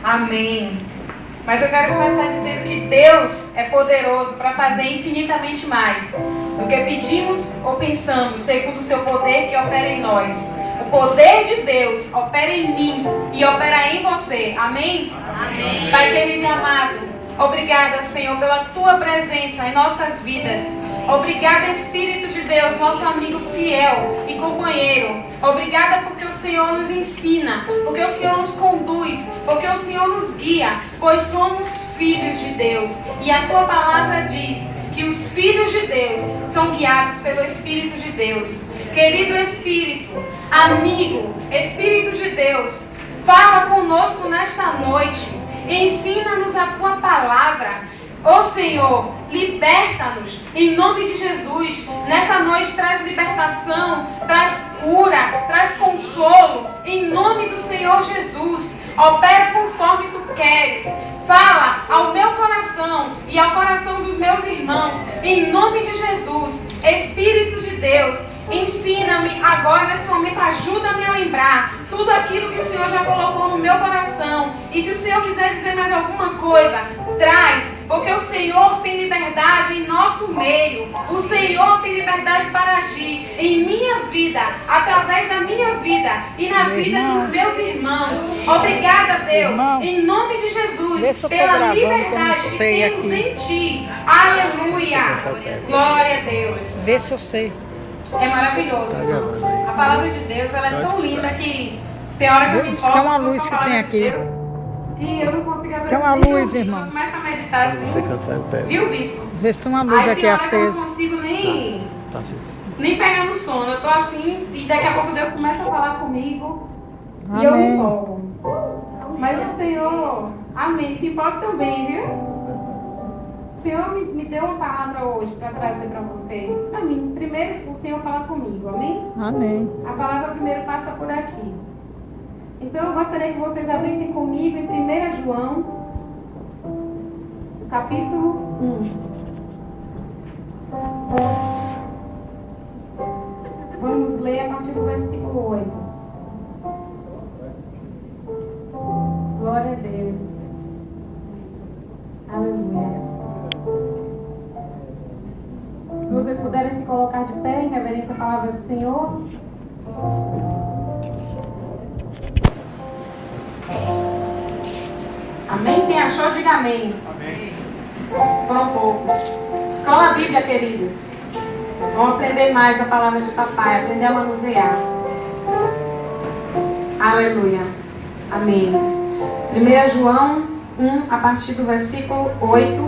Amém. Mas eu quero começar dizendo que Deus é poderoso para fazer infinitamente mais do que pedimos ou pensamos, segundo o seu poder que opera em nós. O poder de Deus opera em mim e opera em você. Amém? Amém. Pai querido e amado, obrigada, Senhor, pela tua presença em nossas vidas. Obrigada, Espírito de Deus, nosso amigo fiel e companheiro. Obrigada porque o Senhor nos ensina, porque o Senhor nos conduz, porque o Senhor nos guia, pois somos filhos de Deus. E a tua palavra diz que os filhos de Deus são guiados pelo Espírito de Deus. Querido Espírito, amigo, Espírito de Deus, fala conosco nesta noite. Ensina-nos a tua palavra. Ó Senhor, liberta-nos em nome de Jesus. Nessa noite traz libertação, traz cura, traz consolo em nome do Senhor Jesus. Opera conforme tu queres. Fala ao meu coração e ao coração dos meus irmãos em nome de Jesus. Espírito de Deus, ensina-me agora nesse momento, ajuda-me a lembrar tudo aquilo que o Senhor já colocou no meu coração. E se o Senhor quiser dizer mais alguma coisa, traz, porque o Senhor tem liberdade em nosso meio. O Senhor tem liberdade para agir em minha vida, através da minha vida e na vida dos meus irmãos. Obrigada, Deus, em nome de Jesus, pela liberdade que temos em Ti. Aleluia. Glória a Deus. Vê se eu sei. É maravilhoso, irmãos. A palavra de Deus, ela é tão linda que tem hora que eu me empolgo. Que é uma luz que tem aqui. E eu não consigo ver. Que é uma luz, irmão. Começa a meditar assim. Viu, bispo? Vê se tem uma luz aqui acesa. Eu não consigo nem pegar no sono. Eu tô assim e daqui a pouco Deus começa a falar comigo. Amém. E eu me empolgo. Mas o Senhor, amém, se empolga também, viu? O Senhor me deu uma palavra hoje para trazer para vocês. Amém. Primeiro o Senhor fala comigo, amém? Amém. A palavra primeiro passa por aqui. Então eu gostaria que vocês abrissem comigo em 1 João, capítulo 1. Vamos ler a partir do versículo 8. Glória a Deus. Aleluia. Se vocês puderem se colocar de pé em reverência à palavra do Senhor. Amém? Quem achou, diga amém. Amém. Foram poucos. Escola a Bíblia, queridos. Vamos aprender mais a palavra de papai, aprender a manusear. Aleluia. Amém. 1 João 1, a partir do versículo 8,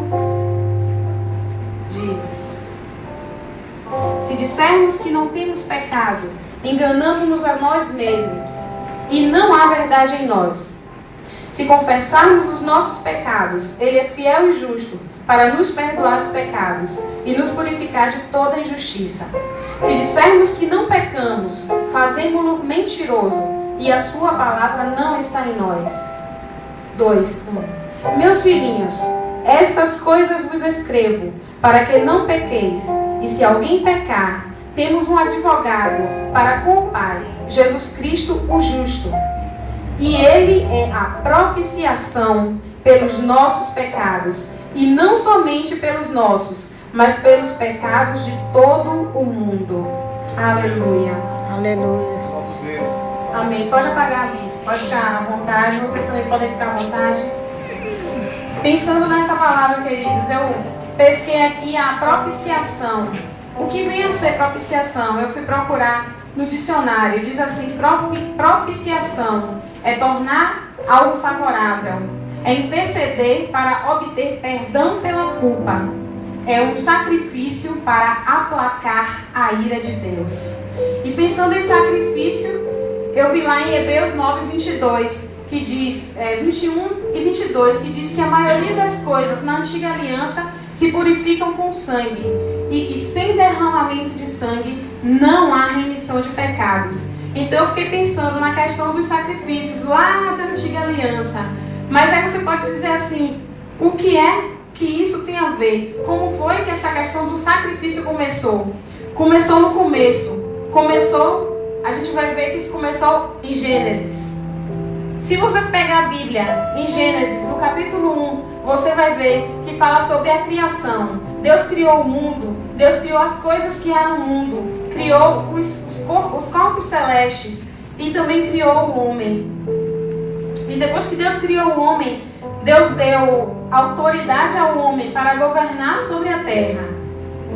diz: Se dissermos que não temos pecado, enganamos-nos a nós mesmos, e não há verdade em nós. Se confessarmos os nossos pecados, Ele é fiel e justo para nos perdoar os pecados e nos purificar de toda injustiça. Se dissermos que não pecamos, fazemo-lo mentiroso e a sua palavra não está em nós. 2:1 Meus filhinhos, estas coisas vos escrevo para que não pequeis. E se alguém pecar, temos um advogado para com o Pai, Jesus Cristo o justo. E Ele é a propiciação pelos nossos pecados, e não somente pelos nossos, mas pelos pecados de todo o mundo. Aleluia. Aleluia. Amém. Pode apagar a bispo, pode ficar à vontade, vocês também podem ficar à vontade. Pensando nessa palavra, queridos, eu pesquei aqui a propiciação. O que vem a ser propiciação? Eu fui procurar no dicionário, diz assim: propiciação é tornar algo favorável, é interceder para obter perdão pela culpa, é um sacrifício para aplacar a ira de Deus. E pensando em sacrifício, eu vi lá em Hebreus 9:22, que diz, 21 e 22, que diz que a maioria das coisas na antiga aliança se purificam com sangue, e que sem derramamento de sangue não há remissão de pecados. Então eu fiquei pensando na questão dos sacrifícios lá da antiga aliança. Mas aí você pode dizer assim, o que é que isso tem a ver? Como foi que essa questão do sacrifício começou? Começou no começo. A gente vai ver que isso começou em Gênesis. Se você pegar a Bíblia em Gênesis, no capítulo 1, você vai ver que fala sobre a criação. Deus criou o mundo, Deus criou as coisas que há no mundo, criou os corpos celestes e também criou o homem. E depois que Deus criou o homem, Deus deu autoridade ao homem para governar sobre a terra.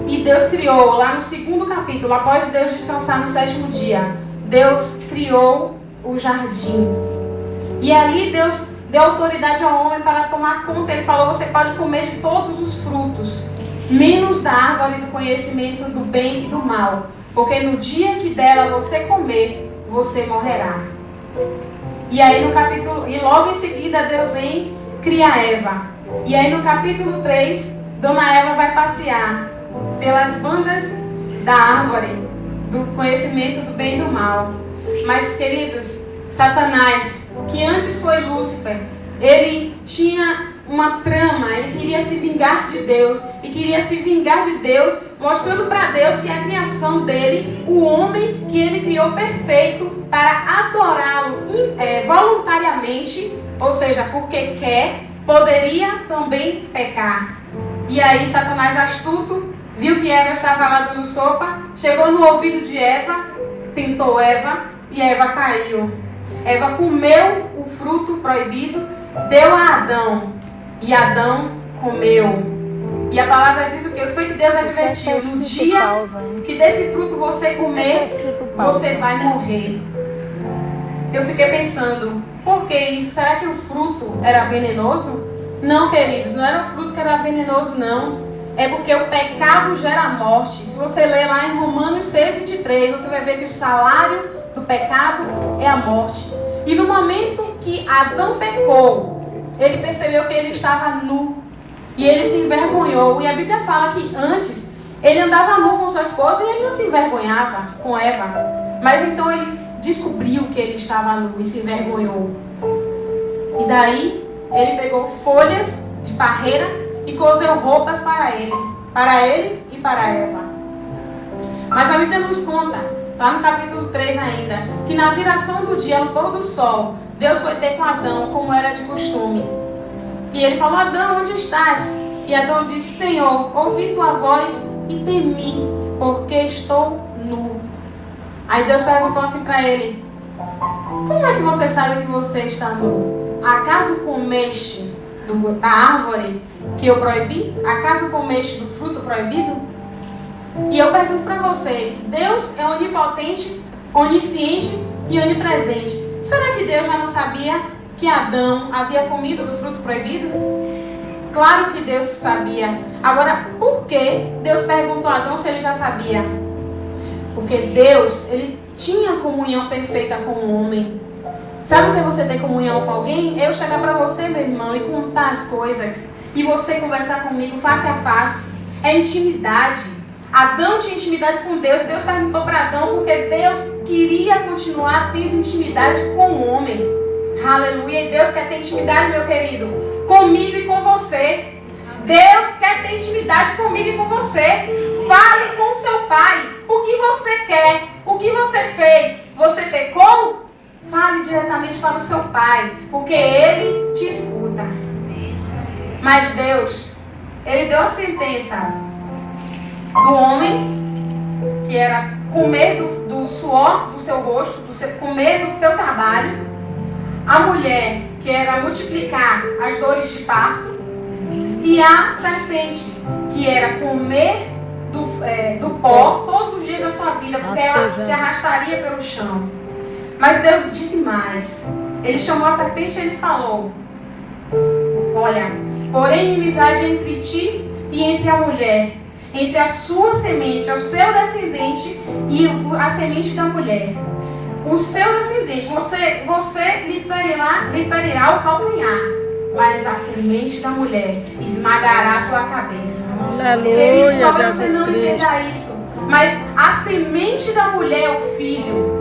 E Deus criou, lá no segundo capítulo, após Deus descansar no sétimo dia, Deus criou o jardim. E ali Deus deu autoridade ao homem para tomar conta. Ele falou, você pode comer de todos os frutos, menos da árvore do conhecimento do bem e do mal. Porque no dia que dela você comer, você morrerá. E aí no capítulo, e logo em seguida Deus vem criar Eva. E aí no capítulo 3, Dona Eva vai passear pelas bandas da árvore do conhecimento do bem e do mal. Mas, queridos, Satanás, que antes foi Lúcifer, ele tinha uma trama, ele queria se vingar de Deus, e queria se vingar de Deus, mostrando para Deus que a criação dele, o homem que ele criou perfeito, para adorá-lo voluntariamente, ou seja, porque quer, poderia também pecar. E aí Satanás astuto, viu que Eva estava lá dando sopa, chegou no ouvido de Eva, tentou Eva, e Eva caiu. Eva comeu o fruto proibido, deu a Adão, e Adão comeu. E a palavra diz o quê? O que foi que Deus advertiu? No dia que desse fruto você comer, você vai morrer. Eu fiquei pensando, por que isso? Será que o fruto era venenoso? Não, queridos, não era o fruto que era venenoso, não. É porque o pecado gera morte. Se você ler lá em Romanos 6:23, você vai ver que o salário do pecado é a morte. E no momento que Adão pecou, ele percebeu que ele estava nu. E ele se envergonhou. E a Bíblia fala que antes ele andava nu com sua esposa e ele não se envergonhava com Eva. Mas então ele descobriu que ele estava nu e se envergonhou. E daí ele pegou folhas de parreira e cozeu roupas para ele e para Eva. Mas a Bíblia nos conta, lá no capítulo 3 ainda, que na viração do dia, no pôr do sol, Deus foi ter com Adão, como era de costume. E ele falou, Adão, onde estás? E Adão disse, Senhor, ouvi tua voz e temi, porque estou nu. Aí Deus perguntou assim para ele, como é que você sabe que você está nu? Acaso comeste da árvore que eu proibi? Acaso comeste do fruto proibido? E eu pergunto para vocês, Deus é onipotente, onisciente e onipresente. Será que Deus já não sabia que Adão havia comido do fruto proibido? Claro que Deus sabia. Agora, por que Deus perguntou a Adão se ele já sabia? Porque Deus, ele tinha comunhão perfeita com o homem. Sabe o que é você ter comunhão com alguém? Eu chegar para você, meu irmão, e contar as coisas. E você conversar comigo face a face. É intimidade. Adão tinha intimidade com Deus. Deus perguntou para Adão porque Deus queria continuar tendo intimidade com o homem. Aleluia. E Deus quer ter intimidade, meu querido, comigo e com você. Deus quer ter intimidade comigo e com você. Fale com o seu pai. O que você quer? O que você fez? Você pecou? Fale diretamente para o seu pai, porque ele te escuta. Mas Deus, ele deu a sentença do homem, que era comer do suor do seu rosto, comer do seu trabalho. A mulher, que era multiplicar as dores de parto. E a serpente, que era comer do pó todos os dias da sua vida, porque ela se arrastaria pelo chão. Mas Deus disse mais. Ele chamou a serpente e ele falou, olha, porém inimizade entre ti e entre a mulher, entre a sua semente, o seu descendente e a semente da mulher. O seu descendente, você lhe ferirá o calcanhar, mas a semente da mulher esmagará a sua cabeça. Aleluia. Queridos, talvez você não entenda isso, mas a semente da mulher é o filho.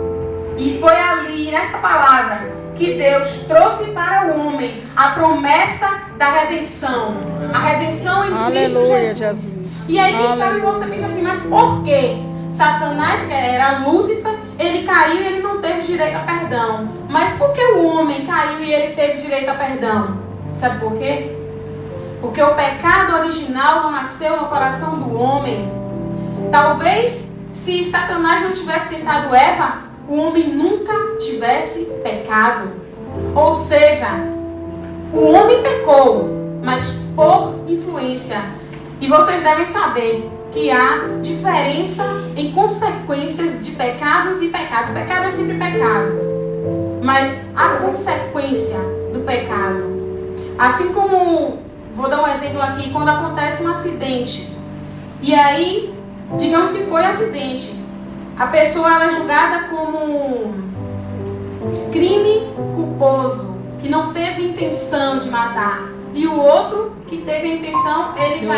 E foi ali, nessa palavra, que Deus trouxe para o homem a promessa da redenção. A redenção em Cristo Jesus. E aí, quem sabe você pensa assim, mas por que Satanás, que era Lúcifer, ele caiu e ele não teve direito a perdão. Mas por que o homem caiu e ele teve direito a perdão? Sabe por quê? Porque o pecado original não nasceu no coração do homem. Talvez, se Satanás não tivesse tentado Eva, o homem nunca tivesse pecado. Ou seja, o homem pecou, mas por influência. E vocês devem saber que há diferença em consequências de pecados e pecados. Pecado é sempre pecado, mas há consequência do pecado. Assim como, vou dar um exemplo aqui, quando acontece um acidente, e aí, digamos que foi um acidente, a pessoa ela é julgada como crime culposo, que não teve intenção de matar. E o outro que teve a intenção, ele já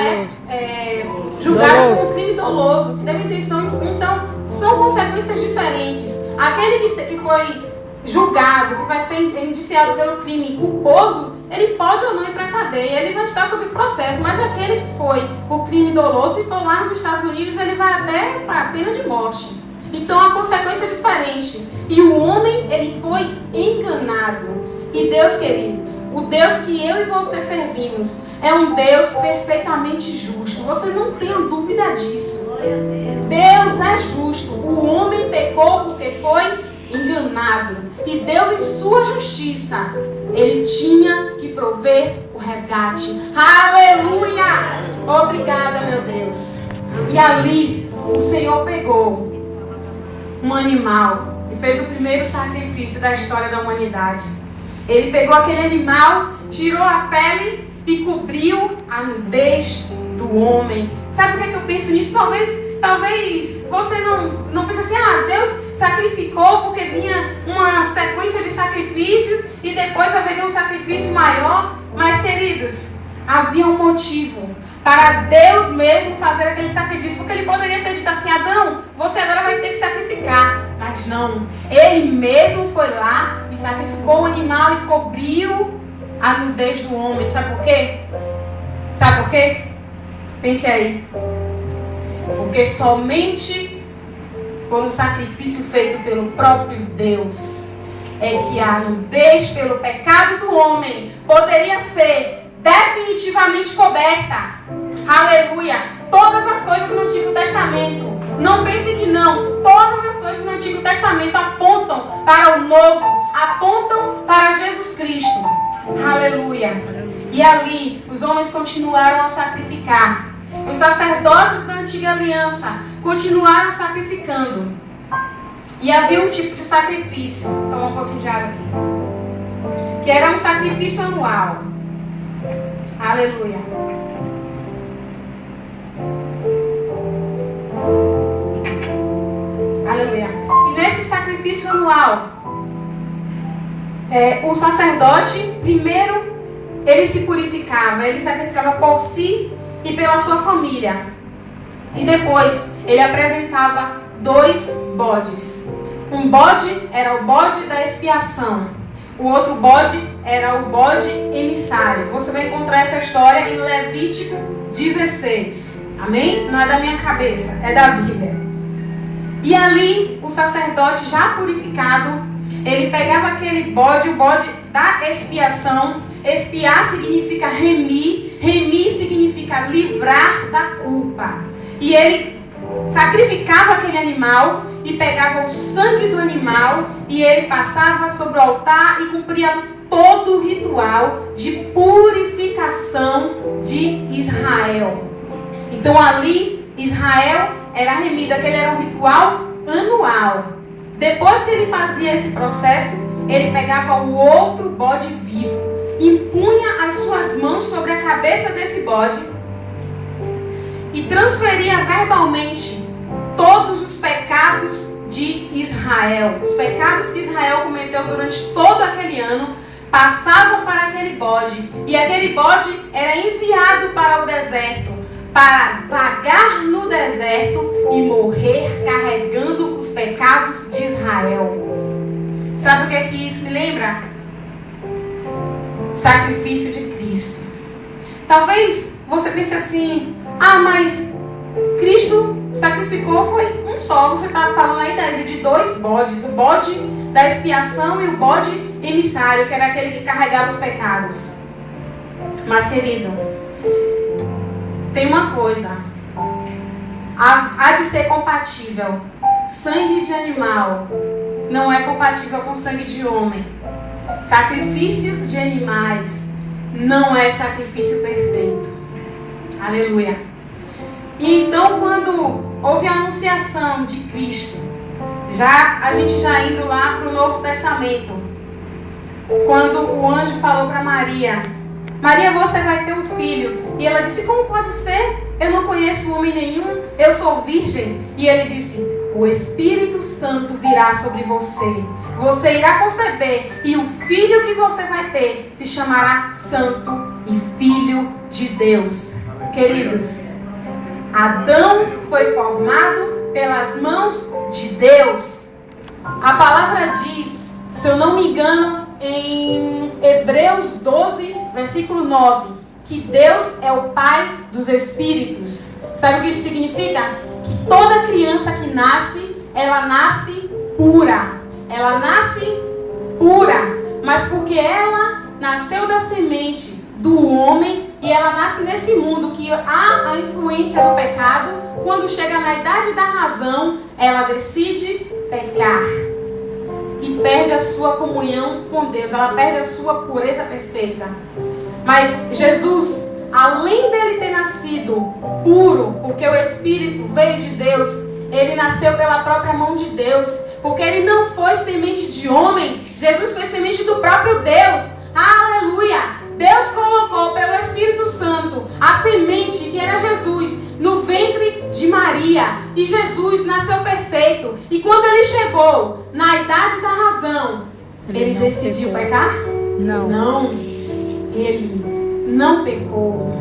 é julgado como crime doloso, que teve intenção. Então, são consequências diferentes. Aquele que foi julgado, que vai ser indiciado pelo crime culposo, ele pode ou não ir para a cadeia, ele vai estar sob processo. Mas aquele que foi o crime doloso e for lá nos Estados Unidos, ele vai até para a pena de morte. Então, a consequência é diferente. E o homem, ele foi enganado. E Deus, queridos, o Deus que eu e você servimos é um Deus perfeitamente justo. Você não tenha dúvida disso. Deus é justo. O homem pecou porque foi enganado. E Deus, em sua justiça, ele tinha que prover o resgate. Aleluia! Obrigada, meu Deus. E ali, o Senhor pegou um animal e fez o primeiro sacrifício da história da humanidade. Ele pegou aquele animal, tirou a pele e cobriu a nudez do homem. Sabe o que é que eu penso nisso? Talvez você não pense assim, Deus sacrificou porque vinha uma sequência de sacrifícios e depois haveria um sacrifício maior. Mas, queridos, havia um motivo para Deus mesmo fazer aquele sacrifício, porque ele poderia ter dito assim, Adão, você agora vai ter que sacrificar. Mas não, ele mesmo foi lá e sacrificou o animal e cobriu a nudez do homem. Sabe por quê? Sabe por quê? Pense aí. Porque somente por um sacrifício feito pelo próprio Deus é que a nudez pelo pecado do homem poderia ser definitivamente coberta. Aleluia. Todas as coisas do Antigo Testamento, não pense que não, todas as coisas do Antigo Testamento apontam para o Novo, apontam para Jesus Cristo. Aleluia. E ali os homens continuaram a sacrificar. Os sacerdotes da antiga aliança continuaram sacrificando. E havia um tipo de sacrifício, toma um pouquinho de água aqui, que era um sacrifício anual. Aleluia. Aleluia. E nesse sacrifício anual, o sacerdote, primeiro, ele se purificava, ele sacrificava por si e pela sua família. E depois, ele apresentava 2 bodes. Um bode era o bode da expiação. O outro bode era o bode emissário. Você vai encontrar essa história em Levítico 16. Amém? Não é da minha cabeça, é da Bíblia. E ali, o sacerdote já purificado, ele pegava aquele bode, o bode da expiação. Expiar significa remir. Remir significa livrar da culpa. E ele sacrificava aquele animal e pegava o sangue do animal e ele passava sobre o altar e cumpria todo o ritual de purificação de Israel. Então ali, Israel era remido, aquele era um ritual anual. Depois que ele fazia esse processo, ele pegava o outro bode vivo, impunha as suas mãos sobre a cabeça desse bode e transferia verbalmente todos os pecados de Israel. Os pecados que Israel cometeu durante todo aquele ano passavam para aquele bode. E aquele bode era enviado para o deserto, para vagar no deserto e morrer carregando os pecados de Israel. Sabe o que é que isso me lembra? O sacrifício de Cristo. Talvez você pense assim, mas Cristo sacrificou foi um um só, você está falando aí de 2 bodes. O bode da expiação e o bode emissário, que era aquele que carregava os pecados. Mas, querido, tem uma coisa. Há de ser compatível. Sangue de animal não é compatível com sangue de homem. Sacrifícios de animais não é sacrifício perfeito. Aleluia. E então, quando houve a anunciação de Cristo, a gente já indo lá para o Novo Testamento, quando o anjo falou para Maria: Maria, você vai ter um filho. E ela disse: como pode ser? Eu não conheço homem nenhum, eu sou virgem. E ele disse: o Espírito Santo virá sobre você. Você irá conceber, e o filho que você vai ter se chamará Santo e Filho de Deus. Queridos, Adão foi formado pelas mãos de Deus. A palavra diz, se eu não me engano, em Hebreus 12, versículo 9, que Deus é o Pai dos Espíritos. Sabe o que isso significa? Que toda criança que nasce, ela nasce pura. Ela nasce pura, mas porque ela nasceu da semente do homem e ela nasce nesse mundo que há a influência do pecado. Quando chega na idade da razão, ela decide pecar e perde a sua comunhão com Deus, ela perde a sua pureza perfeita. Mas Jesus, além dele ter nascido puro, porque o Espírito veio de Deus, ele nasceu pela própria mão de Deus, porque ele não foi semente de homem, Jesus foi semente do próprio Deus. Aleluia! Deus colocou pelo Espírito Santo a semente, que era Jesus, no ventre de Maria. E Jesus nasceu perfeito. E quando ele chegou na idade da razão, ele decidiu pecar? Não. Ele não pecou.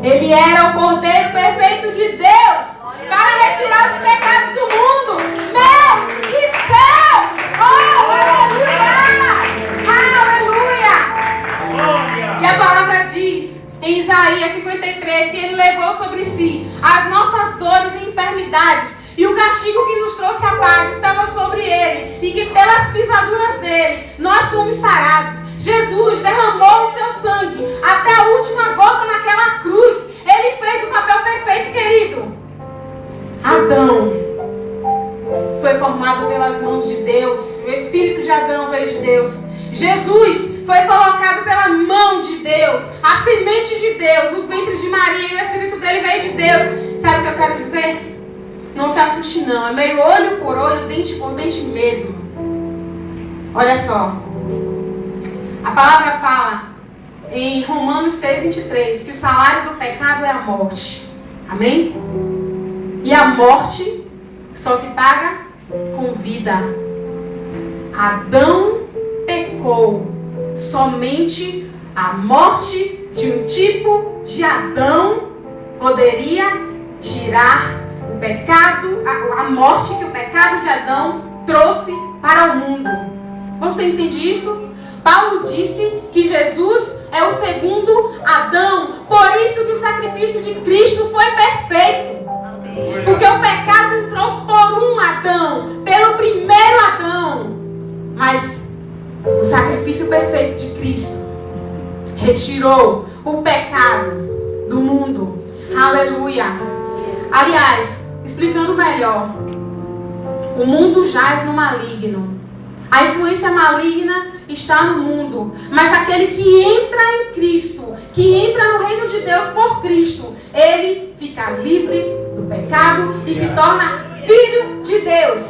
Ele era o Cordeiro perfeito de Deus para retirar os pecados do mundo. Meu e céu! Oh, aleluia! Aleluia! E a palavra diz em Isaías 53 que ele levou sobre si as nossas dores e enfermidades, e o castigo que nos trouxe a paz estava sobre ele, e que pelas pisaduras dele nós fomos sarados. Jesus derramou o seu sangue até a última gota naquela cruz. Ele fez o papel perfeito, querido. Adão foi formado pelas mãos de Deus. O espírito de Adão veio de Deus. Jesus foi colocado pela mão de Deus, a semente de Deus, no ventre de Maria, e o espírito dele veio de Deus. Sabe o que eu quero dizer? Não se assuste não, é meio olho por olho, dente por dente mesmo. Olha só, a palavra fala em Romanos 6:23 que o salário do pecado é a morte. Amém? E a morte só se paga com vida. Adão pecou. Somente a morte de um tipo de Adão poderia tirar o pecado, a morte que o pecado de Adão trouxe para o mundo. Você entende isso? Paulo disse que Jesus é o segundo Adão. Por isso que o sacrifício de Cristo foi perfeito. Porque o pecado entrou por um Adão, pelo primeiro Adão. Mas o sacrifício perfeito de Cristo retirou o pecado do mundo. Aleluia. Aliás, explicando melhor, o mundo jaz no maligno. A influência maligna está no mundo. Mas aquele que entra em Cristo, que entra no reino de Deus por Cristo, ele fica livre do pecado e se torna filho de Deus.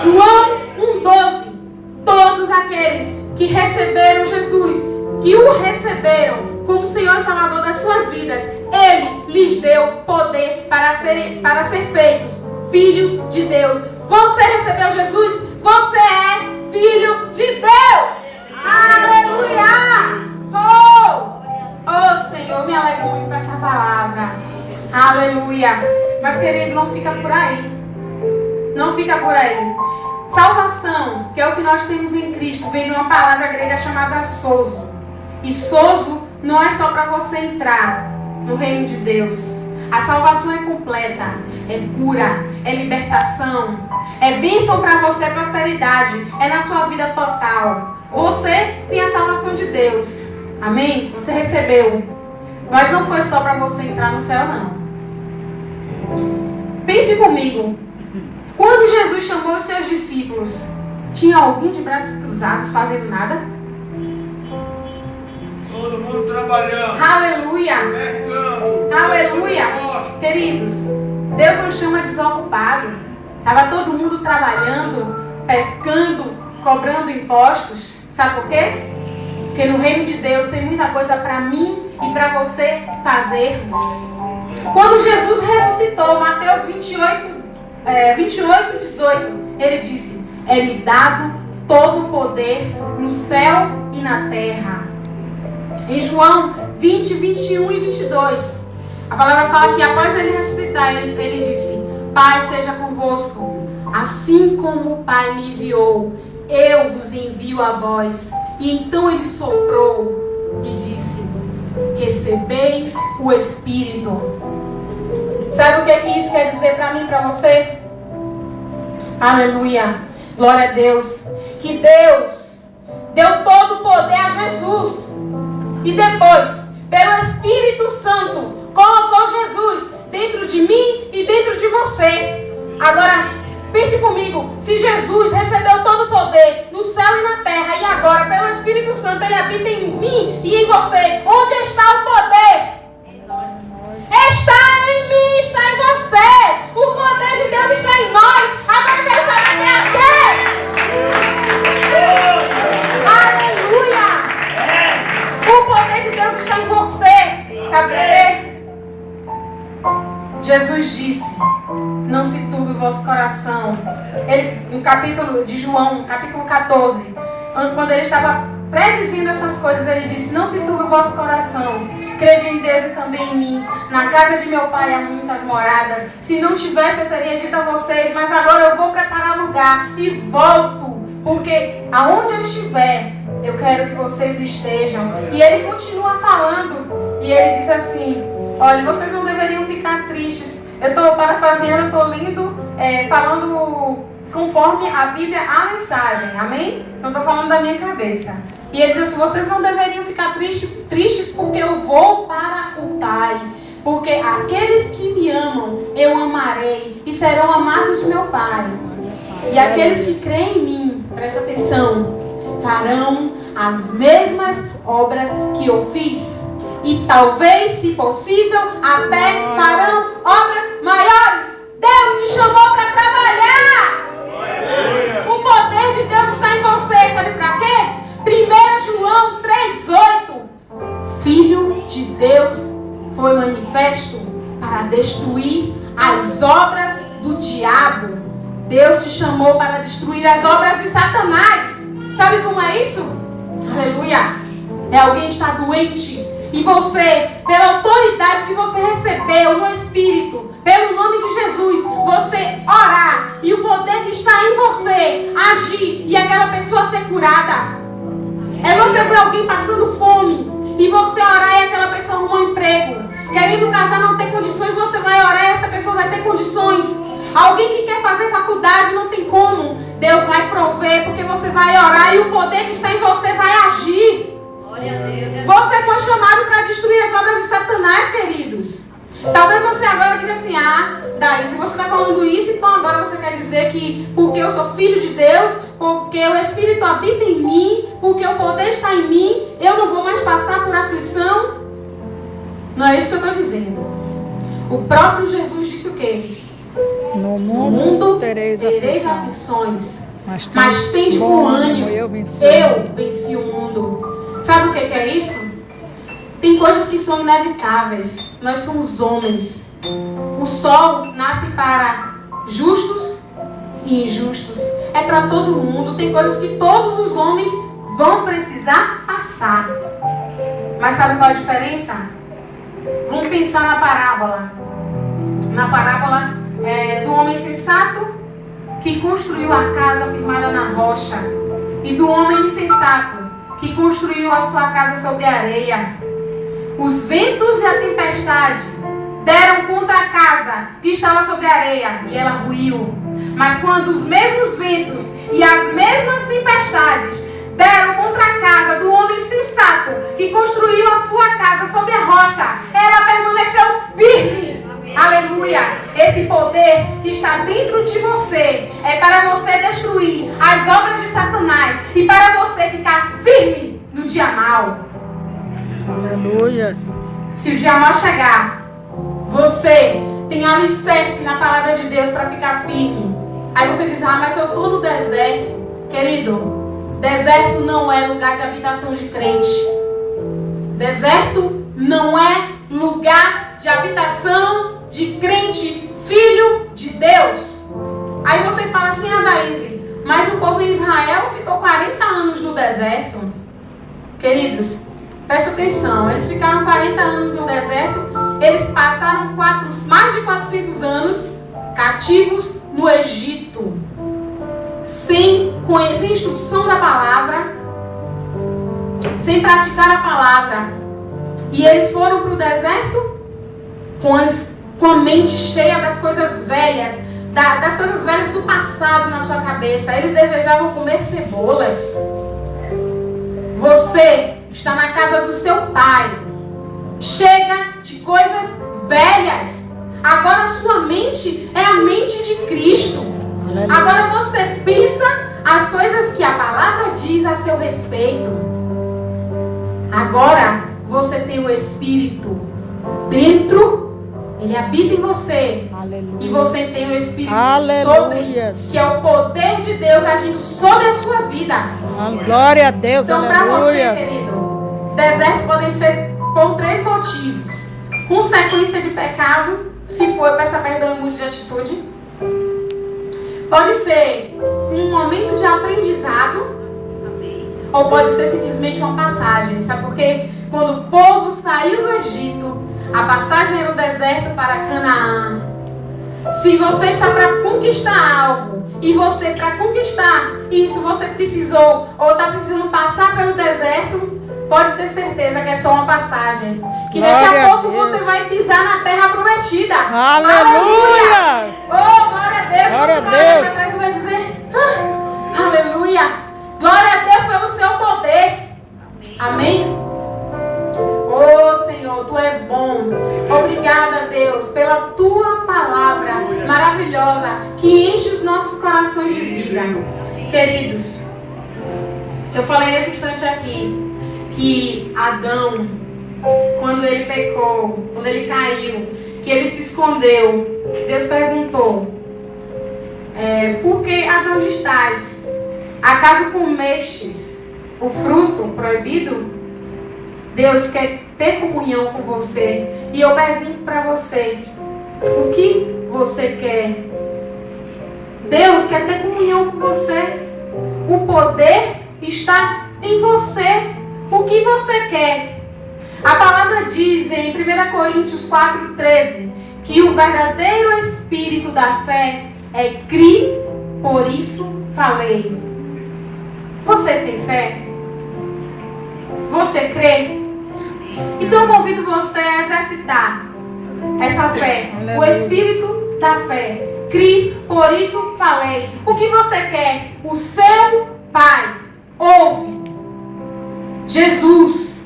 João 1,12. Todos aqueles que receberam Jesus, que o receberam como Senhor e Salvador das suas vidas, Ele lhes deu poder para ser feitos filhos de Deus. Você recebeu Jesus? Você é filho de Deus! Aleluia! Oh Senhor, me alegro muito com essa palavra. Aleluia! Mas querido, não fica por aí. Não fica por aí. Salvação, que é o que nós temos em Cristo, vem de uma palavra grega chamada sozo. E sozo não é só para você entrar no reino de Deus. A salvação é completa, é cura, é libertação, é bênção para você, é prosperidade, é na sua vida total. Você tem a salvação de Deus, amém? Você recebeu, mas não foi só para você entrar no céu, não. Pense comigo, quando Jesus chamou os seus discípulos, tinha algum de braços cruzados fazendo nada? Todo mundo trabalhando. Aleluia! Pescando. Aleluia! Queridos, Deus não chama desocupado. Estava todo mundo trabalhando, pescando, cobrando impostos. Sabe por quê? Porque no reino de Deus tem muita coisa para mim e para você fazermos. Quando Jesus ressuscitou, Mateus 28, 18, ele disse: é-me dado todo o poder no céu e na terra. Em João 20, 21 e 22, a palavra fala que após ele ressuscitar, ele disse: Pai seja convosco, assim como o Pai me enviou, eu vos envio a vós. E então ele soprou e disse: recebei o Espírito. Sabe o que isso quer dizer para mim e para você? Aleluia, glória a Deus. Que Deus deu todo o poder a Jesus. E depois, pelo Espírito Santo, colocou Jesus dentro de mim e dentro de você. Agora, pense comigo, se Jesus recebeu todo o poder no céu e na terra, e agora, pelo Espírito Santo, ele habita em mim e em você, onde está o poder? Está em mim, está em você. O poder de Deus está em nós. Agora eu quero saber para quê? Aleluia! O poder de Deus está em você. Sabe por quê? Jesus disse: não se turbe o vosso coração. No capítulo de João, capítulo 14, quando ele estava predizendo essas coisas, ele disse: não se turbe o vosso coração. Crede em Deus e também em mim. Na casa de meu pai há muitas moradas. Se não tivesse, eu teria dito a vocês, mas agora eu vou preparar lugar e volto, porque aonde eu estiver, eu quero que vocês estejam. E ele continua falando, e ele diz assim: olha, vocês não deveriam ficar tristes. Eu estou parafraseando, eu estou lendo, falando conforme a Bíblia, a mensagem, amém? Não estou falando da minha cabeça. E ele diz assim: vocês não deveriam ficar tristes porque eu vou para o Pai. Porque aqueles que me amam, eu amarei e serão amados de meu Pai. E aqueles que creem em mim, presta atenção, farão as mesmas obras que eu fiz. E talvez, se possível, até farão obras maiores. Deus te chamou para trabalhar. O poder de Deus está em você. Sabe para quê? 1 João 3,8. Filho de Deus foi manifesto para destruir as obras do diabo. Deus te chamou para destruir as obras de Satanás. Sabe como é isso? Aleluia. É alguém que está doente e você, pela autoridade que você recebeu no Espírito, pelo nome de Jesus, você orar e o poder que está em você agir e aquela pessoa ser curada. É você ver alguém passando fome e você orar e aquela pessoa arrumar um emprego. Querendo casar, não ter condições, você vai orar e essa pessoa vai ter condições. Alguém que quer fazer faculdade, não tem como. Deus vai prover, porque você vai orar e o poder que está em você vai agir. Glória a Deus. Você foi chamado para destruir as obras de Satanás, queridos. Talvez você agora diga assim: Daí você está falando isso, então agora você quer dizer que porque eu sou filho de Deus, porque o Espírito habita em mim, porque o poder está em mim, eu não vou mais passar por aflição? Não é isso que eu estou dizendo. O próprio Jesus disse o quê? No mundo tereis aflições, mas tende bom ânimo, eu venci o mundo. Sabe o que é isso? Tem coisas que são inevitáveis. Nós somos homens. O sol nasce para justos e injustos. É para todo mundo. Tem coisas que todos os homens vão precisar passar. Mas sabe qual é a diferença? Vamos pensar na parábola. Na parábola do homem sensato que construiu a casa firmada na rocha. E do homem insensato que construiu a sua casa sobre a areia. Os ventos e a tempestade Deram contra a casa que estava sobre a areia, e ela ruiu. Mas quando os mesmos ventos e as mesmas tempestades deram contra a casa do homem sensato, que construiu a sua casa sobre a rocha, ela permaneceu firme. Aleluia! Esse poder que está dentro de você é para você destruir as obras de Satanás e para você ficar firme no dia mau. Aleluia! Se o dia mau chegar, você tem alicerce na palavra de Deus para ficar firme. Aí você diz, mas eu estou no deserto. Querido, deserto não é lugar de habitação de crente. Deserto não é lugar de habitação de crente, filho de Deus. Aí você fala assim, Daísle, mas o povo de Israel ficou 40 anos no deserto. Queridos, presta atenção, eles ficaram 40 anos no deserto, eles passaram mais de 400 anos cativos no Egito, sem conhecer a instrução da palavra, sem praticar a palavra. E eles foram para o deserto com a mente cheia das coisas velhas, das coisas velhas do passado na sua cabeça. Eles desejavam comer cebolas. Você está na casa do seu pai, chega de coisas velhas. Agora a sua mente é a mente de Cristo. Agora você pensa as coisas que a palavra diz a seu respeito. Agora você tem o Espírito dentro, ele habita em você. Aleluia. E você tem o Espírito Aleluia. sobre, que é o poder de Deus agindo sobre a sua vida. Glória a Deus, então, para você, aleluia. querido, deserto podem ser por 3 motivos: consequência de pecado, se for, peça perdão e mude de atitude. Pode ser um momento de aprendizado, ou pode ser simplesmente uma passagem. Sabe por quê? Quando o povo saiu do Egito, a passagem era o deserto para Canaã. Se você está para conquistar algo, e você para conquistar isso você precisou, ou está precisando passar pelo deserto, pode ter certeza que é só uma passagem. Que daqui a pouco você vai pisar na terra prometida. Aleluia! Oh, glória a Deus! Glória a Você vai Deus! para trás e vai dizer, aleluia! Glória a Deus pelo seu poder. Amém? Oh, Senhor, Tu és bom. Obrigada, Deus, pela Tua palavra maravilhosa que enche os nossos corações de vida. Queridos, eu falei nesse instante aqui que Adão, quando ele pecou, quando ele caiu, que ele se escondeu, Deus perguntou, por que Adão onde estás? Acaso comestes o fruto proibido? Deus quer ter comunhão com você. E eu pergunto para você, o que você quer? Deus quer ter comunhão com você. O poder está em você. O que você quer? A palavra diz em 1 Coríntios 4:13 que o verdadeiro espírito da fé é crer, por isso falei. Você tem fé? Você crê? Então eu convido você a exercitar essa fé, o espírito da fé. Crie, por isso falei. O que você quer? O seu Pai ouve. Jesus,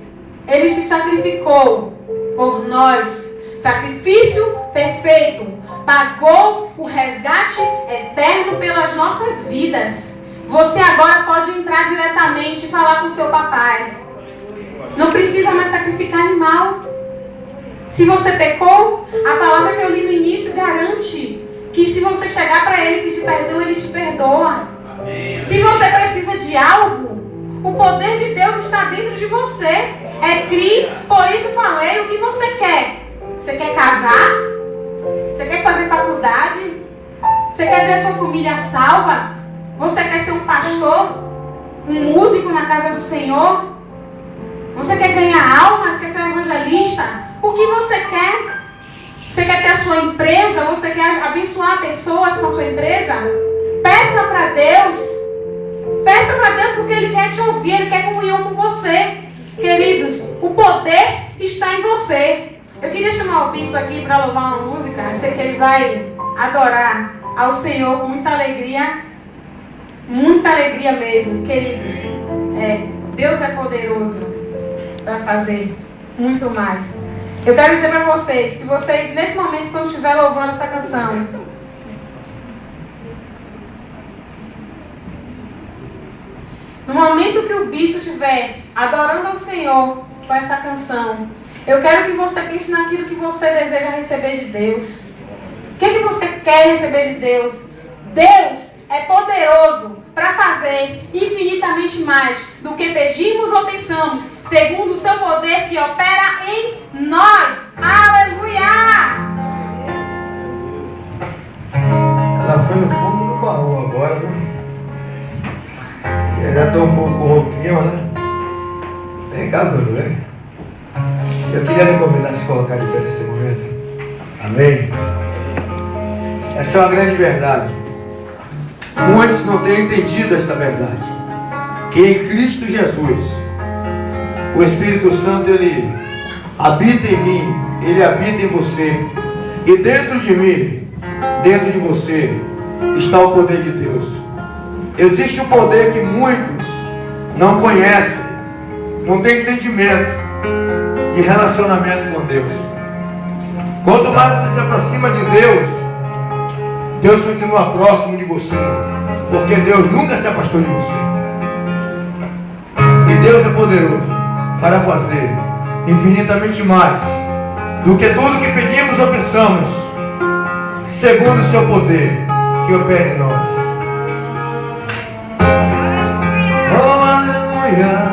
Ele se sacrificou por nós. Sacrifício perfeito. Pagou o resgate eterno pelas nossas vidas. Você agora pode entrar diretamente e falar com seu papai. Não precisa mais sacrificar animal. Se você pecou, a palavra que eu li no início garante que se você chegar para Ele e pedir perdão, Ele te perdoa. Se você precisa de algo, o poder de Deus está dentro de você. É crer, por isso falei. O que você quer? Você quer casar? Você quer fazer faculdade? Você quer ver a sua família salva? Você quer ser um pastor? Um músico na casa do Senhor? Você quer ganhar almas? Quer ser um evangelista? O que você quer? Você quer ter a sua empresa? Você quer abençoar pessoas com a sua empresa? Peça para Deus. Peça para Deus porque Ele quer te ouvir. Ele quer comunhão com você. Queridos, o poder está em você. Eu queria chamar o bispo aqui para louvar uma música. Eu sei que ele vai adorar ao Senhor com muita alegria mesmo, queridos. Deus é poderoso para fazer muito mais. Eu quero dizer para vocês que vocês, nesse momento, quando estiver louvando essa canção, no momento que o bispo estiver adorando ao Senhor com essa canção, eu quero que você pense naquilo que você deseja receber de Deus. O que você quer receber de Deus? Deus é poderoso para fazer infinitamente mais do que pedimos ou pensamos, segundo o seu poder que opera em nós. Aleluia! Ela foi no fundo do baú agora, né? Eu já estou um pouco rouquinho, né? Vem cá, Bruno, vem. Eu queria lhe convidar a se colocar de pé nesse momento. Amém? Essa é uma grande verdade. Muitos não têm entendido esta verdade. Que em Cristo Jesus, o Espírito Santo, ele habita em mim, ele habita em você. E dentro de mim, dentro de você, está o poder de Deus. Existe um poder que muitos não conhecem, não têm entendimento de relacionamento com Deus. Quanto mais você se aproxima de Deus, Deus continua próximo de você, porque Deus nunca se afastou de você. E Deus é poderoso para fazer infinitamente mais do que tudo que pedimos ou pensamos, segundo o seu poder que opera em nós. Oh, aleluia.